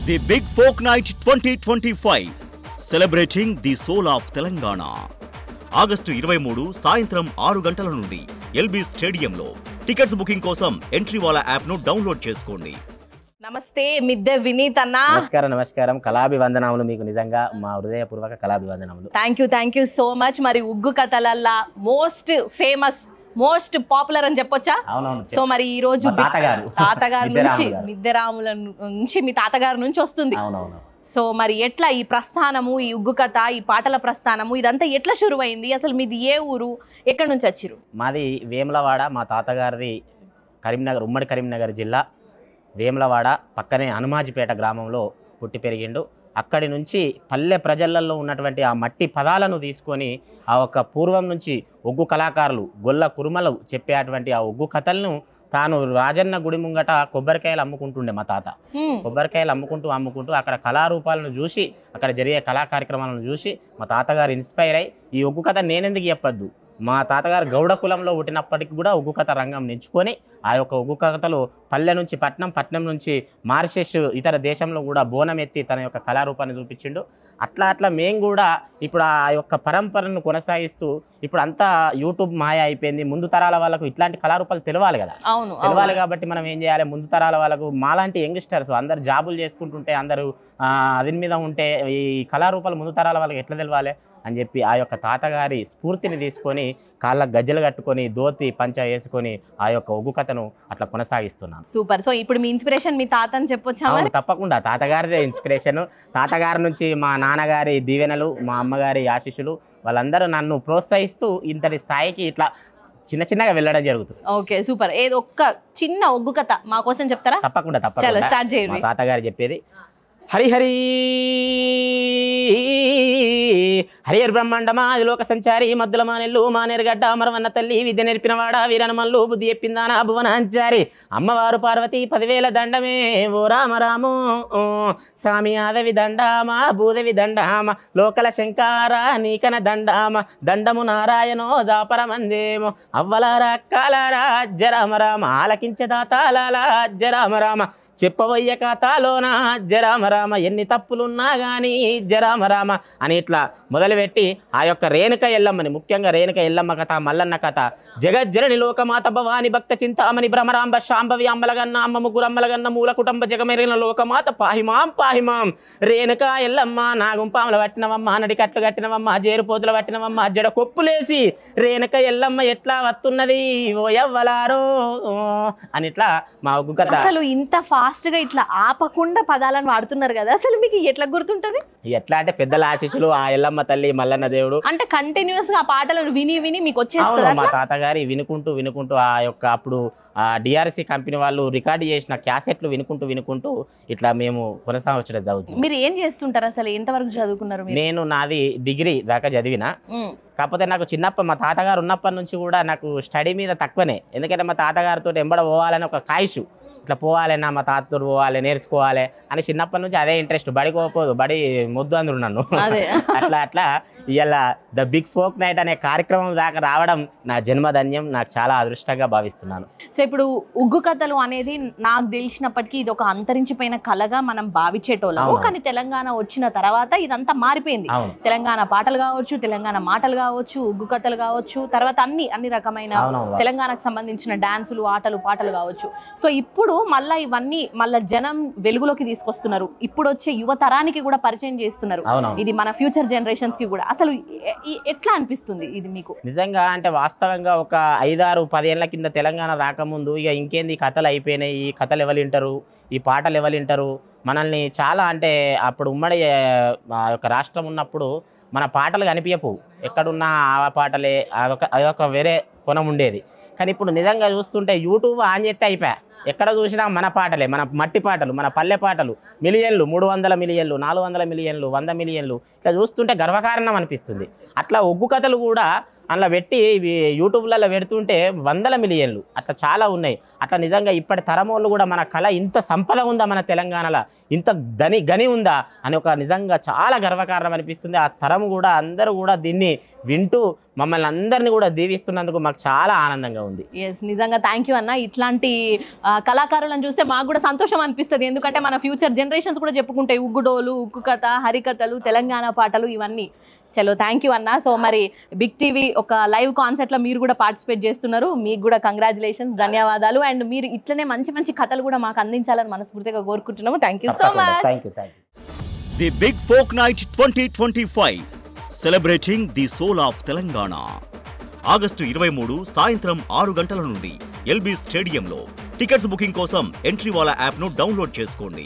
The Big Folk Night 2025, celebrating the soul of Telangana. August 23 సాయంత్రం 6 గంటల నుండి LB స్టేడియంలో. టికెట్స్ బుకింగ్ కోసం ఎంట్రీవాలా యాప్ను డౌన్లోడ్ చేసుకోండి. నమస్తే మిద్దె వినీత్ అన్న. నమస్కారం కళాభివందనములు మీకు నిజంగా మా హృదయపూర్వక కళాభివందనములు. Thank you so much. మరి ఉగ్గు కథలల్లా మోస్ట్ ఫేమస్ మోస్ట్ పాపులర్ అని చెప్పొచ్చా? సో మరి ఈ రోజు తాతగారు నుంచి మిద్దెరాముల నుంచి మీ తాతగారి నుంచి వస్తుంది. సో మరి ఎట్లా ఈ ప్రస్థానము, ఈ ఉగ్గు కథ, ఈ పాటల ప్రస్థానము ఇదంతా ఎట్లా షురువైంది? అసలు మీది ఏ ఊరు, ఎక్కడి నుంచి వచ్చిరు? మాది వేములవాడ. మా తాతగారిది కరీంనగర్, ఉమ్మడి కరీంనగర్ జిల్లా వేములవాడ పక్కనే హనుమాజిపేట గ్రామంలో పుట్టి పెరిగిండు. అక్కడి నుంచి పల్లె ప్రజలలో ఉన్నటువంటి ఆ మట్టి పదాలను తీసుకొని ఆ ఒక పూర్వం నుంచి ఒగ్గు కళాకారులు గొల్ల కురుమలు చెప్పేటువంటి ఆ ఒగ్గు కథలను తాను రాజన్న గుడి ముంగట కొబ్బరికాయలు అమ్ముకుంటుండే మా తాత. కొబ్బరికాయలు అమ్ముకుంటూ అక్కడ కళారూపాలను చూసి, అక్కడ జరిగే కళా కార్యక్రమాలను చూసి మా తాతగారు ఇన్స్పైర్ అయ్యి ఈ ఒగ్గు కథ నేనెందుకు చెప్పొద్దు, మా తాతగారు గౌడ కులంలో పుట్టినప్పటికీ కూడా ఒగ్గు కథ రంగం ఎంచుకొని ఆ యొక్క ఒగ్గు కథలు పల్లె నుంచి పట్నం నుంచి మారిషస్ ఇతర దేశంలో కూడా బోనం ఎత్తి తన యొక్క కళారూపాన్ని చూపించిండు. అట్లా మేము కూడా ఇప్పుడు ఆ యొక్క పరంపరను కొనసాగిస్తూ ఇప్పుడు అంతా యూట్యూబ్ మాయ అయిపోయింది. ముందు తరాల వాళ్ళకు ఇట్లాంటి కళారూపాలు తెలవాలి కదా, తెలవాలి కాబట్టి మనం ఏం చేయాలి, ముందు తరాల వాళ్ళకు మాలాంటి యంగ్స్టర్స్ అందరు జాబులు చేసుకుంటుంటే అందరూ అది మీద ఉంటే ఈ కళారూపాలు ముందు తరాల వాళ్ళకి ఎట్లా తెలవాలి అని చెప్పి ఆ యొక్క తాతగారి స్ఫూర్తిని తీసుకొని కాళ్ళకు గజ్జలు కట్టుకొని ధోతి పంచ వేసుకొని ఆ యొక్క ఒగ్గు కథను అట్లా కొనసాగిస్తున్నాను. సూపర్. సో ఇప్పుడు మీ ఇన్స్పిరేషన్ మీ తాత అని చెప్పొచ్చా? తప్పకుండా తాతగారిదే ఇన్స్పిరేషన్. తాతగారి నుంచి మా నాన్నగారి దీవెనలు, మా అమ్మగారి ఆశీస్సులు, వాళ్ళందరూ నన్ను ప్రోత్సహిస్తూ ఇంతటి స్థాయికి ఇట్లా చిన్నగా వెళ్ళడం జరుగుతుంది. Okay, super. ఏదో ఒక్క చిన్న ఒగ్గు కథ మా కోసం చెప్తారా? తప్పకుండా. స్టార్ట్ చేయండి. తాతగారు చెప్పేది హరిహరి హరిహర్ బ్రహ్మాండమా అది లోక సంచారి మద్దుల మానెల్లు మానేరుగడ్డ మరవన్న తల్లి విద్య నేర్పినవాడ వీరనమల్లు బుద్ధి చెప్పిందానా భువనాంచారి అమ్మవారు పార్వతి 10,000 దండమే ఓ రామరాము స్వామి ఆదవి దండామా భూదవి దండామ లోకల శంకార నీకన దండామ దండము నారాయణో దాపరమందేమో అవ్వలారా అక్కాలారా జరామరామ ఆలకించదాతాలాలా జరామరామ చెప్పవయ్య కథలోన జరామరామ ఎన్ని తప్పులున్నా కానీ జరామరామ అని ఇట్లా మొదలుపెట్టి ఆ యొక్క రేణుక ఎల్లమ్మని, ముఖ్యంగా రేణుక ఎల్లమ్మ కథ, మల్లన్న కథ, జగజ్జనని లోకమాత భవాని భక్త చింతామణి భ్రమరాంబ శాంభవి అమ్మలగన్న అమ్మ ముగ్గురమ్మలగన్న మూల కుటుంబ జగమెరిగిన లోకమాత పాహిమాం రేణుక ఎల్లమ్మ నాగుంపాముల పట్టినవమ్మ నడి కట్లు కట్టినవమ్మ జేరుపోతుల పట్టినవమ్మ జడ కొప్పులేసి రేణుక ఎల్లమ్మ ఎట్లా వస్తున్నది ఓ ఎవ్వలారో అని ఇట్లా మా ఒగ్గు కథ. అసలు ఇంత ఫాస్ట్ గా ఇట్లా ఆపకుండా పదాలను వాడుతున్నారు కదా, అసలు మీకు ఎట్లా గుర్తుంటది? ఎట్లా అంటే పెద్దల ఆశీస్సులు, ఆ ఎల్లమ్మ తల్లి మల్లన్న దేవుడు, అంటే కంటిన్యూస్ గా ఆ పాటలను విని మీకు వచ్చేస్తుంది. మా తాతగారి వినుకుంటూ ఆ యొక్క అప్పుడు ఆ డిఆర్సి కంపెనీ వాళ్ళు రికార్డు చేసిన క్యాసెట్లు వినుకుంటూ ఇట్లా మేము కొనసాగించడం జరుగుతుంది. మీరు ఏం చేస్తుంటారు అసలు? ఎంతవరకు చదువుకున్నారు? నేను నాది డిగ్రీ దాకా చదివిన. కాకపోతే నాకు మా తాతగారు ఉన్నప్పటి నుంచి కూడా నాకు స్టడీ మీద తక్కువనే. ఎందుకంటే మా తాతగారితో ఎంబడ పోవాలని ఒక కాయిషు, ఇట్లా పోవాలన్నా మా తాతతో పోవాలి నేర్చుకోవాలి అని చిన్నప్పటి నుంచి అదే ఇంట్రెస్ట్. బడికోపోదు, బడి ముద్దు అందరు నన్ను అట్లా ఇలా ద బిగ్ ఫోక్ నైట్ అనే కార్యక్రమం దాకా రావడం నా జన్మధన్యం, నాకు చాలా అదృష్టంగా భావిస్తున్నాను. సో ఇప్పుడు ఉగ్గు కథలు అనేది నాకు తెలిసినప్పటికీ ఇది ఒక అంతరించిపోయిన కళగా మనం భావించేటోళ్ళము, కానీ తెలంగాణ వచ్చిన తర్వాత ఇదంతా మారిపోయింది. తెలంగాణ పాటలు కావచ్చు, తెలంగాణ మాటలు కావచ్చు, ఉగ్గు కథలు కావచ్చు, తర్వాత అన్ని రకమైన తెలంగాణకు సంబంధించిన డాన్సులు, ఆటలు, పాటలు కావచ్చు. సో ఇప్పుడు మళ్ళీ ఇవన్నీ జనం వెలుగులోకి తీసుకొస్తున్నారు. ఇప్పుడు వచ్చే యువతరానికి కూడా పరిచయం చేస్తున్నారు. ఇది మన ఫ్యూచర్ జనరేషన్స్ కి కూడా. అసలు ఎట్లా అనిపిస్తుంది ఇది మీకు? నిజంగా అంటే వాస్తవంగా ఒక 5-6-10 ఏళ్ల కింద తెలంగాణ రాకముందు ఇక ఇంకేంది కథలు అయిపోయినాయి, ఈ కథలు ఎవరు వింటారు, ఈ పాటలు ఎవరు వింటారు, మనల్ని చాలా అంటే అప్పుడు ఉమ్మడి యొక్క రాష్ట్రం ఉన్నప్పుడు మన పాటలు కనిపించవు, ఎక్కడున్నా ఆ పాటలే, అదొక వేరే కొనం ఉండేది. కానీ ఇప్పుడు నిజంగా చూస్తుంటే యూట్యూబ్ ఆన్ చేస్తే అయిపోయా, ఎక్కడ చూసినా మన పాటలే, మన మట్టి పాటలు, మన పల్లె పాటలు, మిలియన్లు, 300 మిలియన్లు, 400 మిలియన్లు, 100 మిలియన్లు, ఇట్లా చూస్తుంటే గర్వకారణం అనిపిస్తుంది. అట్లా ఒగ్గు కథలు కూడా అందులో పెట్టి ఇవి యూట్యూబ్లలో పెడుతుంటే 100 మిలియన్లు అట్లా చాలా ఉన్నాయి. అట్లా నిజంగా ఇప్పటి తరమోళ్ళు కూడా మన కళ ఇంత సంపద ఉందా, మన తెలంగాణలో ఇంత గని ఉందా అని ఒక నిజంగా చాలా గర్వకారణం అనిపిస్తుంది. ఆ తరం కూడా అందరూ కూడా దీన్ని వింటూ మమ్మల్ని అందరినీ కూడా దీవిస్తున్నందుకు మాకు చాలా ఆనందంగా ఉంది. ఎస్, నిజంగా థ్యాంక్ యూ అన్న. ఇట్లాంటి కళాకారులను చూస్తే మాకు కూడా సంతోషం అనిపిస్తుంది. ఎందుకంటే మన ఫ్యూచర్ జనరేషన్స్ కూడా చెప్పుకుంటాయి ఉగ్గుడోలు, ఉక్కు కథ, హరికథలు, తెలంగాణ పాటలు ఇవన్నీ. చలో థ్యాంక్ యూ అన్న. సో మరి బిగ్ టీవీ ఒక లైవ్ కాన్సర్ట్లో మీరు కూడా పార్టిసిపేట్ చేస్తున్నారు. మీకు కూడా కంగ్రాచులేషన్స్, ధన్యవాదాలు. అండ్ మీరు ఇట్లనే మంచి మంచి కథలు కూడా మాకు అందించాలని మనస్ఫూర్తిగా కోరుకుంటున్నాము. Thank you so much. The big folk night 2025 celebrating the soul of Telangana. August 23 సాయంత్రం 6 గంటల నుండి ఎల్బీ స్టేడియంలో. టికెట్స్ బుకింగ్ కోసం ఎంట్రీవాలా యాప్ను డౌన్లోడ్ చేసుకోండి.